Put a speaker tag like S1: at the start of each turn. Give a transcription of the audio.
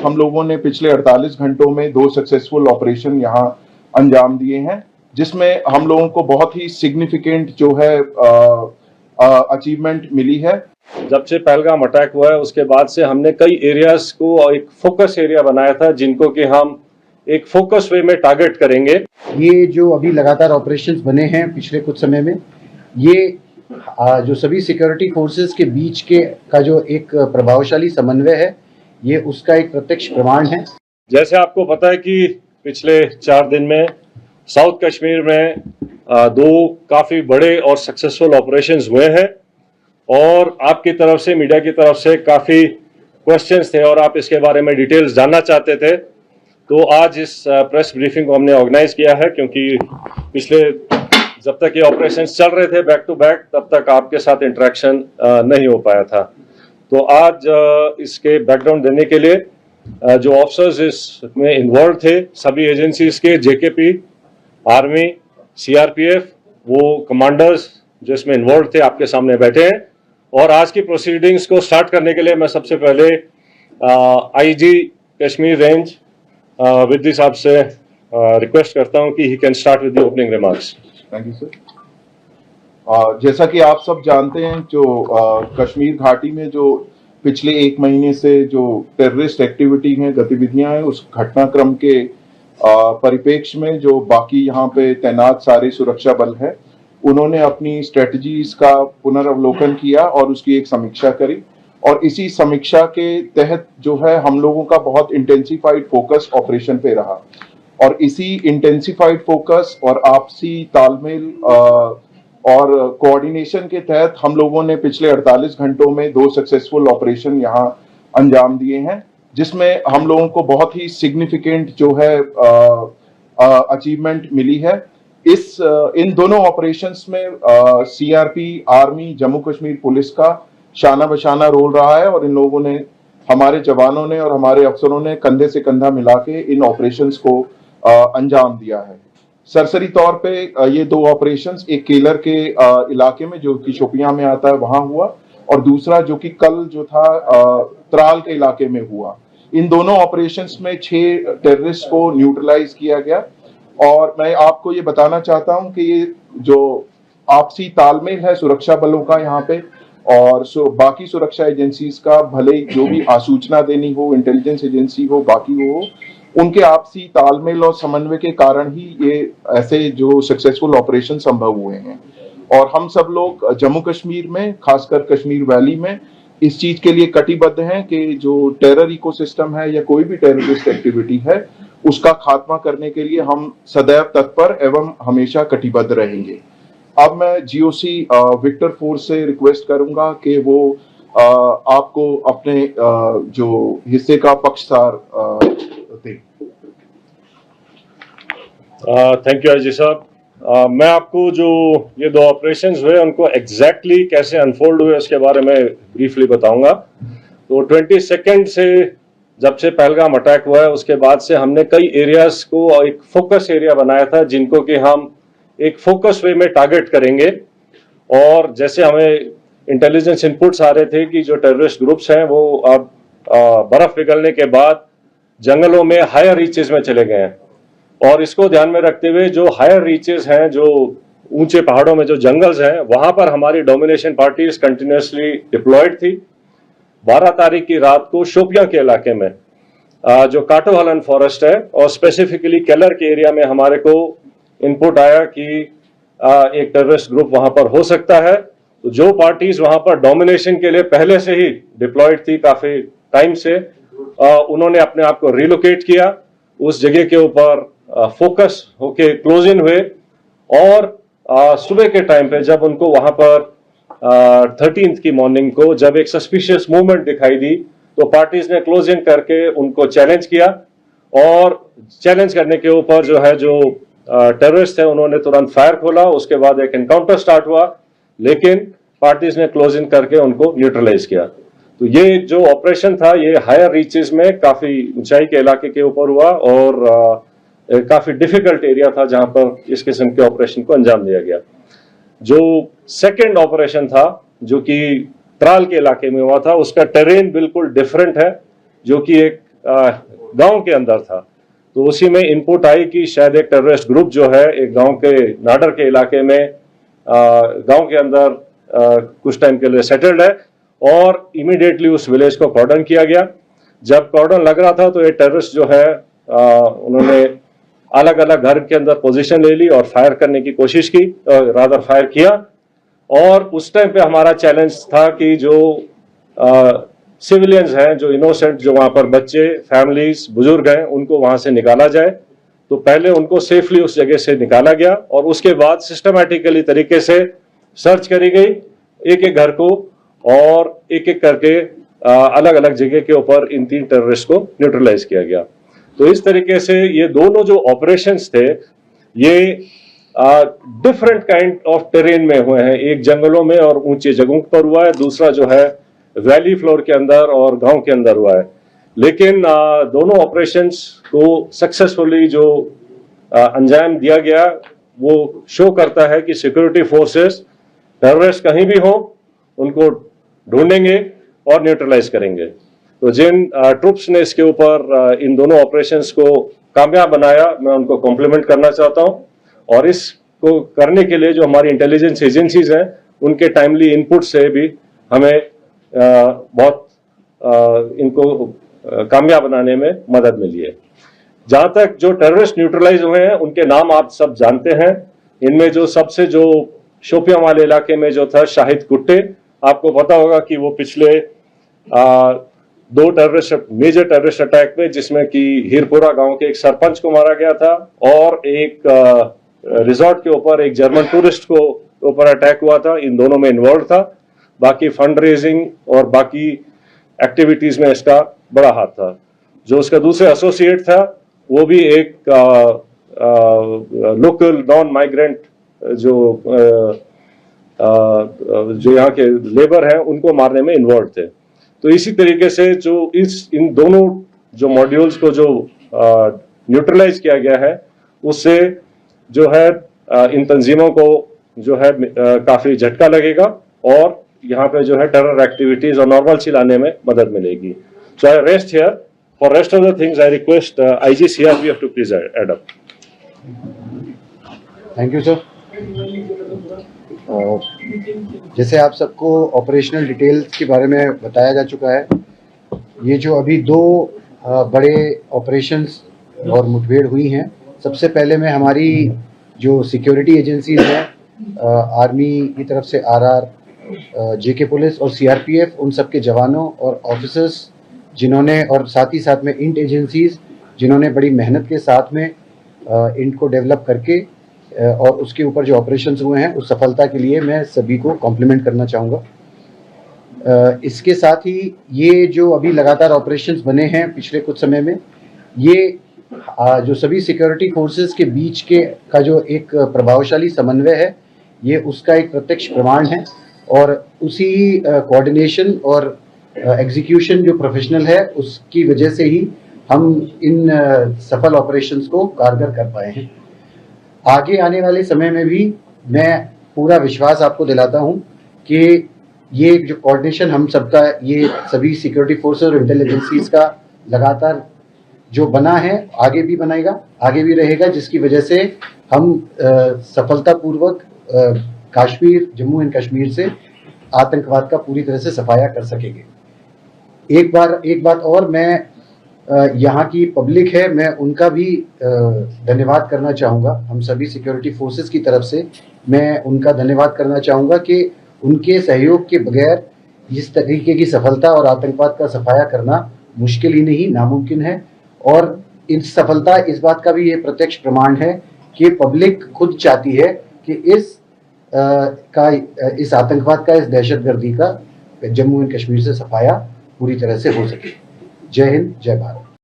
S1: हम लोगों ने पिछले 48 घंटों में 2 सक्सेसफुल ऑपरेशन यहाँ अंजाम दिए हैं, जिसमें हम लोगों को बहुत ही सिग्निफिकेंट जो है अचीवमेंट मिली है।
S2: जब से पहलगाम अटैक हुआ है उसके बाद से हमने कई एरियाज को एक फोकस एरिया बनाया था, जिनको कि हम एक फोकस वे में टारगेट करेंगे।
S3: ये जो अभी लगातार ऑपरेशंस बने हैं पिछले कुछ समय में, ये जो सभी सिक्योरिटी फोर्सेस के बीच का जो एक प्रभावशाली समन्वय है, ये उसका एक प्रत्यक्ष प्रमाण है।
S2: जैसे आपको पता है कि पिछले 4 दिन में साउथ कश्मीर में 2 काफी बड़े और सक्सेसफुल ऑपरेशंस हुए हैं, और आपकी तरफ से, मीडिया की तरफ से काफी क्वेश्चंस थे और आप इसके बारे में डिटेल्स जानना चाहते थे। तो आज इस प्रेस ब्रीफिंग को हमने ऑर्गेनाइज किया है, क्योंकि पिछले जब तक ये ऑपरेशन चल रहे थे बैक टू बैक, तब तक आपके साथ इंटरेक्शन नहीं हो पाया था। तो आज इसके बैकग्राउंड देने के लिए जो ऑफिसर्स इसमें इन्वॉल्व थे, सभी एजेंसीज के, जेकेपी, आर्मी, सीआरपीएफ, वो कमांडर्स जो इसमें इन्वॉल्व थे, आपके सामने बैठे हैं। और आज की प्रोसीडिंग्स को स्टार्ट करने के लिए मैं सबसे पहले आईजी कश्मीर रेंज विद्दी साहब से रिक्वेस्ट करता हूं कि he can start with the opening remarks.
S1: Thank you sir. जैसा कि आप सब जानते हैं, जो कश्मीर घाटी में जो पिछले 1 महीने से जो टेररिस्ट एक्टिविटी हैं, गतिविधियां हैं, उस घटनाक्रम के परिप्रेक्ष्य में जो बाकी यहाँ पे तैनात सारे सुरक्षा बल है, उन्होंने अपनी स्ट्रेटजीज का पुनर्वलोकन किया और उसकी एक समीक्षा करी। और इसी समीक्षा के तहत जो है हम लोगों का बहुत इंटेंसिफाइड फोकस ऑपरेशन पे रहा, और इसी इंटेंसिफाइड फोकस और आपसी तालमेल और कोऑर्डिनेशन के तहत हम लोगों ने पिछले 48 घंटों में 2 सक्सेसफुल ऑपरेशन यहाँ अंजाम दिए हैं, जिसमें हम लोगों को बहुत ही सिग्निफिकेंट जो है अचीवमेंट मिली है। इन दोनों ऑपरेशंस में CRP, army, Jammu Kashmir police का शाना बशाना रोल रहा है, और इन लोगों ने, हमारे जवानों ने और हमारे अफसरों ने कंधे से कंधा मिला के इन ऑपरेशंस को अंजाम दिया है। सरसरी तौर पे ये 2 ऑपरेशंस, एक केलर के इलाके में जो कि शोपियां में आता है वहां हुआ, और दूसरा जो कि कल जो था त्राल के इलाके में हुआ। इन दोनों ऑपरेशंस में 6 टेररिस्ट को न्यूट्रलाइज किया गया। और मैं आपको ये बताना चाहता हूं कि ये जो आपसी तालमेल है सुरक्षा बलों का यहाँ पे और बाकी सुरक्षा एजेंसीज का, भले जो भी आसूचना देनी हो, इंटेलिजेंस एजेंसी हो, बाकी हो, उनके आपसी तालमेल और समन्वय के कारण ही ये ऐसे जो सक्सेसफुल ऑपरेशन संभव हुए हैं। और हम सब लोग जम्मू कश्मीर में, खासकर कश्मीर वैली में, इस चीज के लिए कटिबद्ध हैं कि जो टेरर इकोसिस्टम है या कोई भी टेररिस्ट एक्टिविटी है, उसका खात्मा करने के लिए हम सदैव तत्पर एवं हमेशा कटिबद्ध रहेंगे। अब मैं जीओसी विक्टर फोर्स से रिक्वेस्ट करूंगा कि वो आपको अपने जो हिस्से का पक्षसार दें।
S2: थैंक यू आईजी साहब। मैं आपको जो ये 2 ऑपरेशंस हुए उनको एग्जैक्टली कैसे अनफोल्ड हुए उसके बारे में ब्रीफली बताऊंगा। तो 22 से जब से पहलगाम अटैक हुआ है उसके बाद से हमने कई एरियाज को एक फोकस एरिया बनाया था, जिनको कि हम एक फोकस वे में टारगेट करेंगे। और जैसे हमें इंटेलिजेंस इनपुट्स आ रहे थे कि जो टेररिस्ट ग्रुप्स हैं वो अब बर्फ पिघलने के बाद जंगलों में हायर रीचेस में चले गए हैं, और इसको ध्यान में रखते हुए जो हायर रीचेस हैं, जो ऊंचे पहाड़ों में जो जंगल्स हैं, वहां पर हमारी डोमिनेशन पार्टीज कंटिन्यूसली डिप्लॉयड थी। 12 तारीख की रात को शोपियां के इलाके में जो काटोहलन फॉरेस्ट है और स्पेसिफिकली केलर के एरिया में हमारे को इनपुट आया कि एक टेररिस्ट ग्रुप वहां पर हो सकता है। तो जो पार्टीज वहां पर डोमिनेशन के लिए पहले से ही डिप्लॉयड थी काफी टाइम से, उन्होंने अपने आप को रिलोकेट किया, उस जगह के ऊपर फोकस होके क्लोज इन हुए। और सुबह के टाइम पे जब उनको वहां पर 13th की मॉर्निंग को जब एक सस्पिशियस मूवमेंट दिखाई दी, तो पार्टीज ने क्लोज इन करके उनको चैलेंज किया, और चैलेंज करने के ऊपर जो है जो टेररिस्ट है उन्होंने तुरंत फायर खोला। उसके बाद एक एनकाउंटर स्टार्ट हुआ, लेकिन पार्टीज ने क्लोज इन करके उनको न्यूट्रलाइज किया। तो ये जो ऑपरेशन था ये हायर रीचेस में काफी ऊंचाई के इलाके के ऊपर हुआ, और काफी डिफिकल्ट एरिया था जहां पर इस किस्म के ऑपरेशन को अंजाम दिया गया। जो सेकंड ऑपरेशन था जो कि त्राल के इलाके में हुआ था, उसका टेरेन बिल्कुल डिफरेंट है, जो कि एक गांव के अंदर था। तो उसी में इनपुट आई कि शायद एक टेररिस्ट ग्रुप जो है एक गांव के नाडर के इलाके में गांव के अंदर कुछ टाइम के लिए सेटल्ड है, और इमीडिएटली उस विलेज को कॉर्डन किया गया। जब कॉर्डन लग रहा था तो ये टेररिस्ट जो है उन्होंने अलग अलग घर के अंदर पोजीशन ले ली और फायर करने की कोशिश की, रादर फायर किया। और उस टाइम पे हमारा चैलेंज था कि जो सिविलियंस हैं, जो इनोसेंट, जो वहां पर बच्चे, फैमिलीज, बुजुर्ग हैं, उनको वहां से निकाला जाए। तो पहले उनको सेफली उस जगह से निकाला गया और उसके बाद सिस्टमैटिकली तरीके से सर्च करी गई एक एक घर को, और एक एक करके अलग अलग जगह के ऊपर इन 3 टेररिस्ट को न्यूट्रलाइज किया गया। तो इस तरीके से ये दोनों जो ऑपरेशंस थे ये डिफरेंट काइंड ऑफ टेरेन में हुए हैं। एक जंगलों में और ऊंचे जगहों पर हुआ है, दूसरा जो है वैली फ्लोर के अंदर और गांव के अंदर हुआ है। लेकिन दोनों ऑपरेशंस को सक्सेसफुली जो अंजाम दिया गया वो शो करता है कि सिक्योरिटी फोर्सेस टेररिस्ट कहीं भी हो उनको ढूंढेंगे और न्यूट्रलाइज करेंगे। तो जिन ट्रुप्स ने इसके ऊपर इन दोनों ऑपरेशंस को कामयाब बनाया, मैं उनको कॉम्प्लीमेंट करना चाहता हूं। और इसको करने के लिए जो हमारी इंटेलिजेंस एजेंसीज हैं उनके टाइमली इनपुट से भी हमें बहुत इनको कामयाब बनाने में मदद मिली है। जहां तक जो टेररिस्ट न्यूट्रलाइज हुए हैं उनके नाम आप सब जानते हैं। इनमें जो सबसे जो शोपियां वाले इलाके में जो था शाहिद कुट्टे, आपको पता होगा कि वो पिछले 2 मेजर टेररिस्ट अटैक में, जिसमें कि हीरपुरा गांव के एक सरपंच को मारा गया था और एक रिजॉर्ट के ऊपर एक जर्मन टूरिस्ट को ऊपर अटैक हुआ था, इन दोनों में इन्वॉल्व था। बाकी फंड रेजिंग और बाकी एक्टिविटीज में इसका बड़ा हाथ था। जो उसका दूसरे एसोसिएट था वो भी एक लोकल नॉन माइग्रेंट जो यहाँ के लेबर हैं उनको मारने में इन्वॉल्व थे। तो इसी तरीके से जो इन दोनों जो मॉड्यूल्स को जो न्यूट्रलाइज किया गया है उससे जो है इन तंजीमों को जो है काफी झटका लगेगा और यहाँ पे जो है टेरर एक्टिविटीज और नॉर्मल लाने में मदद मिलेगी। So I rest here. For rest of the things I request IG CRPF to please add up.
S3: Thank you sir. जैसे आप सबको ऑपरेशनल डिटेल्स के बारे में बताया जा चुका है, ये जो अभी 2 बड़े ऑपरेशंस और मुठभेड़ हुई हैं, सबसे पहले मैं हमारी जो सिक्योरिटी एजेंसीज हैं, आर्मी की तरफ से RR, JK पुलिस और CRPF, उन सब के जवानों और ऑफिसर्स जिन्होंने, और साथ ही साथ में इंट एजेंसीज जिन्होंने बड़ी मेहनत के साथ में इंट को डेवलप करके और उसके ऊपर जो ऑपरेशंस हुए हैं उस सफलता के लिए मैं सभी को कॉम्प्लीमेंट करना चाहूँगा। इसके साथ ही ये जो अभी लगातार ऑपरेशंस बने हैं पिछले कुछ समय में, ये जो सभी सिक्योरिटी फोर्सेस के बीच के का जो एक प्रभावशाली समन्वय है, ये उसका एक प्रत्यक्ष प्रमाण है। और उसी कोऑर्डिनेशन और एग्जीक्यूशन जो प्रोफेशनल है उसकी वजह से ही हम इन सफल ऑपरेशंस को कारगर कर पाए हैं। आगे आने वाले समय में भी मैं पूरा विश्वास आपको दिलाता हूं कि ये जो कोऑर्डिनेशन हम सबका, ये सभी सिक्योरिटी फोर्सेस और इंटेलिजेंसीज का लगातार जो बना है आगे भी बनाएगा, आगे भी रहेगा, जिसकी वजह से हम सफलतापूर्वक कश्मीर, जम्मू एंड कश्मीर से आतंकवाद का पूरी तरह से सफाया कर सकेंगे। एक बात और, मैं यहाँ की पब्लिक है, मैं उनका भी धन्यवाद करना चाहूँगा। हम सभी सिक्योरिटी फोर्सेस की तरफ से मैं उनका धन्यवाद करना चाहूँगा कि उनके सहयोग के बगैर इस तरीके की सफलता और आतंकवाद का सफाया करना मुश्किल ही नहीं, नामुमकिन है। और इस सफलता, इस बात का भी ये प्रत्यक्ष प्रमाण है कि पब्लिक खुद चाहती है कि इस आतंकवाद का, इस दहशतगर्दी का जम्मू एंड कश्मीर से सफाया पूरी तरह से हो सके। जय हिंद, जय भारत।